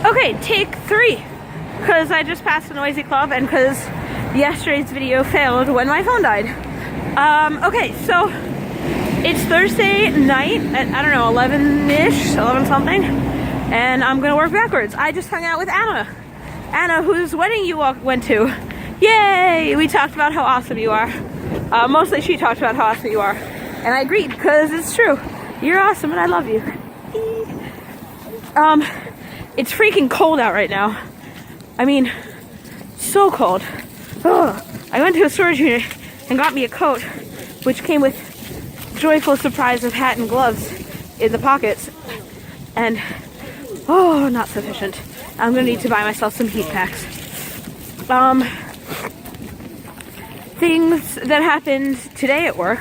Okay, take 3. Because I just passed a noisy club and because yesterday's video failed when my phone died. Okay, so it's Thursday night at, I don't know, 11-ish, 11 something. And I'm gonna work backwards. I just hung out with Anna. Anna, whose wedding you went to. Yay! We talked about how awesome you are. Mostly she talked about how awesome you are. And I agreed, because it's true. You're awesome and I love you. It's freaking cold out right now. I mean, so cold. Ugh. I went to a storage unit and got me a coat, which came with joyful surprise of hat and gloves in the pockets. And, oh, not sufficient. I'm gonna need to buy myself some heat packs. Things that happened today at work.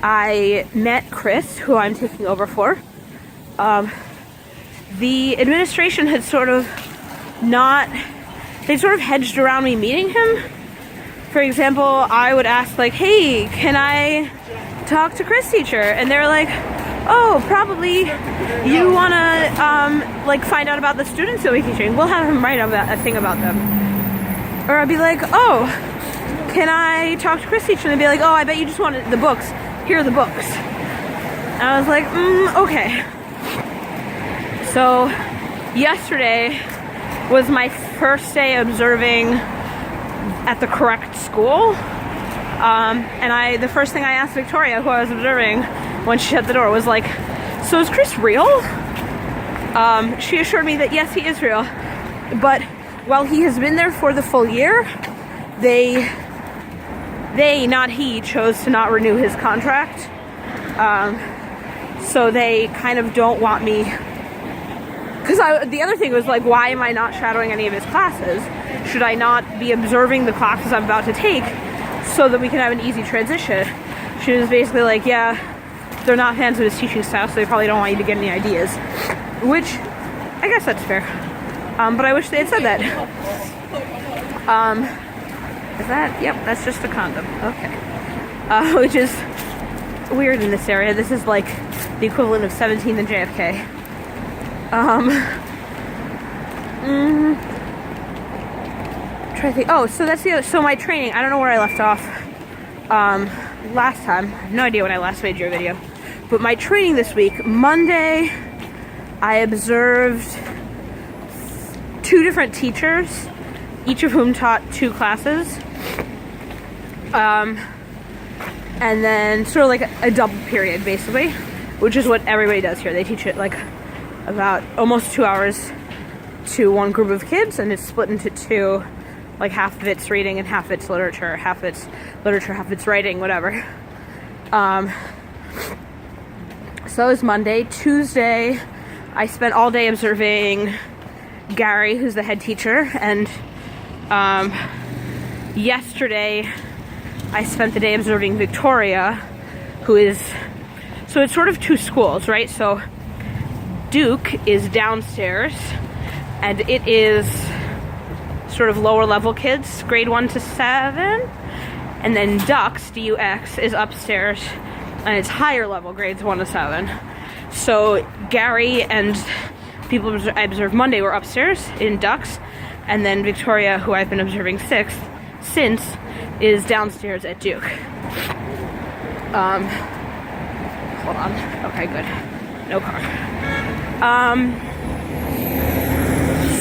I met Chris, who I'm taking over for. The administration had they sort of hedged around me meeting him. For example, I would ask like, hey, can I talk to Chris teacher? And they were like, oh, probably you wanna like find out about the students you'll be teaching. We'll have him write a thing about them. Or I'd be like, oh, can I talk to Chris teacher? And they'd be like, oh, I bet you just wanted the books. Here are the books. And I was like, okay. So yesterday was my first day observing at the correct school. And the first thing I asked Victoria, who I was observing, when she shut the door was like, so is Chris real? She assured me that yes, he is real. But while he has been there for the full year, they, not he, chose to not renew his contract. So they kind of don't want me. Because the other thing was like, why am I not shadowing any of his classes? Should I not be observing the classes I'm about to take so that we can have an easy transition? She was basically like, yeah, they're not fans of his teaching style, so they probably don't want you to get any ideas. Which, I guess that's fair. But I wish they had said that. Is that? Yep, that's just a condom. Okay. Which is weird in this area. This is like the equivalent of 17th and JFK. Try to think. Oh, so that's the other. So my training. I don't know where I left off. Last time. I have no idea when I last made your video. But my training this week, Monday, I observed 2 different teachers, each of whom taught 2 classes. And then sort of like a double period, basically, which is what everybody does here. They teach it like about almost 2 hours to one group of kids, and it's split into 2, like half of it's reading and half of it's literature, half of it's literature, half of it's writing, whatever. So that was Monday. Tuesday, I spent all day observing Gary, who's the head teacher, and yesterday I spent the day observing Victoria, who is, so it's sort of 2 schools, right? So Duke is downstairs, and it is sort of lower level kids, grade 1 to 7, and then Dux, D-U-X, is upstairs, and it's higher level, grades 1 to 7. So Gary and people I observed Monday were upstairs in Dux, and then Victoria, who I've been observing since, is downstairs at Duke. Hold on. Okay, good. No car.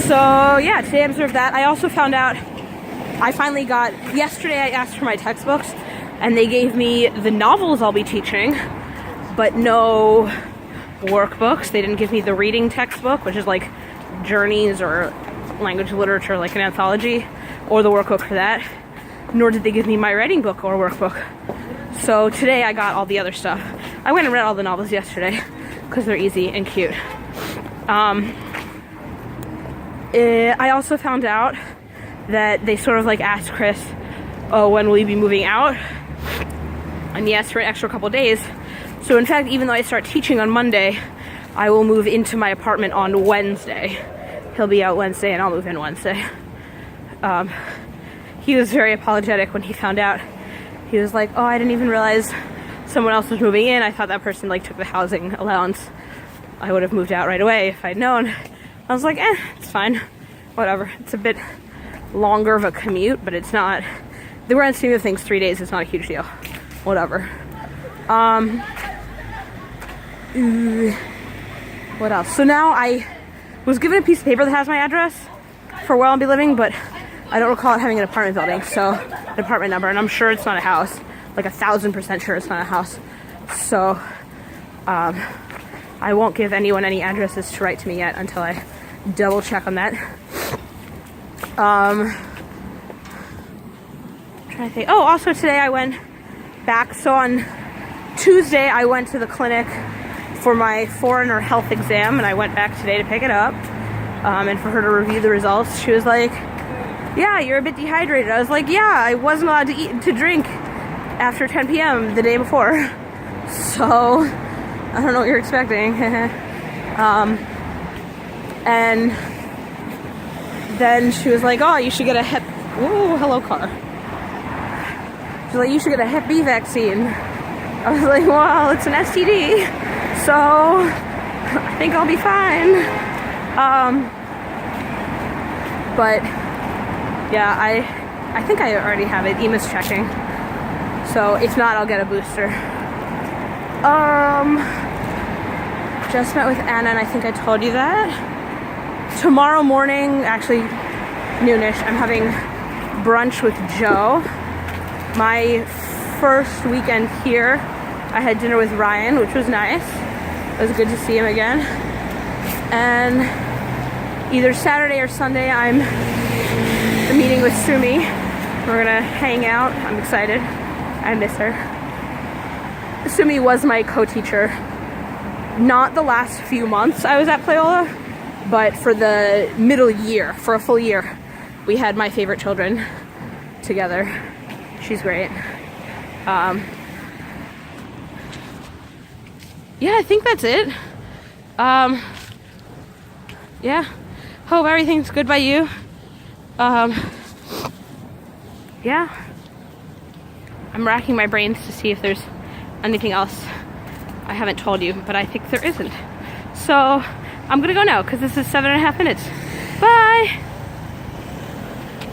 So yeah, today I observed that. I also found out, yesterday I asked for my textbooks, and they gave me the novels I'll be teaching, but no workbooks. They didn't give me the reading textbook, which is like journeys or language literature, like an anthology, or the workbook for that, nor did they give me my writing book or workbook. So today I got all the other stuff. I went and read all the novels yesterday because they're easy and cute. I also found out that they sort of like asked Chris, oh, when will you be moving out? And he asked for an extra couple days. So in fact, even though I start teaching on Monday, I will move into my apartment on Wednesday. He'll be out Wednesday and I'll move in Wednesday. He was very apologetic when he found out. He was like, oh, I didn't even realize someone else was moving in. I thought that person like took the housing allowance. I would have moved out right away if I'd known. I was like, it's fine. Whatever. It's a bit longer of a commute, but it's not, the grand scheme of things, 3 days is not a huge deal. Whatever. What else? So now I was given a piece of paper that has my address for where I'll be living, but I don't recall it having an apartment building, so an apartment number, and I'm sure it's not a house. Like 1,000% sure it's not a house. So I won't give anyone any addresses to write to me yet until I double check on that. I'm trying to think. Oh, also today I went back. So on Tuesday I went to the clinic for my foreigner health exam, and I went back today to pick it up. And for her to review the results, she was like, "Yeah, you're a bit dehydrated." I was like, "Yeah, I wasn't allowed to drink after 10 p.m. the day before." So I don't know what you're expecting. And then she was like, "Oh, you should get a Hep." Ooh, hello car. She's like, "You should get a Hep B vaccine." I was like, "Well, it's an STD, so I think I'll be fine." But yeah, I think I already have it. EMA's checking. So if not, I'll get a booster. Just met with Anna, and I think I told you that. Tomorrow morning, actually noonish, I'm having brunch with Joe. My first weekend here, I had dinner with Ryan, which was nice. It was good to see him again. And either Saturday or Sunday, I'm meeting with Sumi. We're gonna hang out. I'm excited. I miss her. Sumi was my co-teacher. Not the last few months I was at Playola, but for the middle year, for a full year, we had my favorite children together. She's great. Yeah, I think that's it. Yeah, hope everything's good by you. Yeah, I'm racking my brains to see if there's anything else I haven't told you, but I think there isn't. So I'm gonna go now because this is 7.5 minutes. Bye.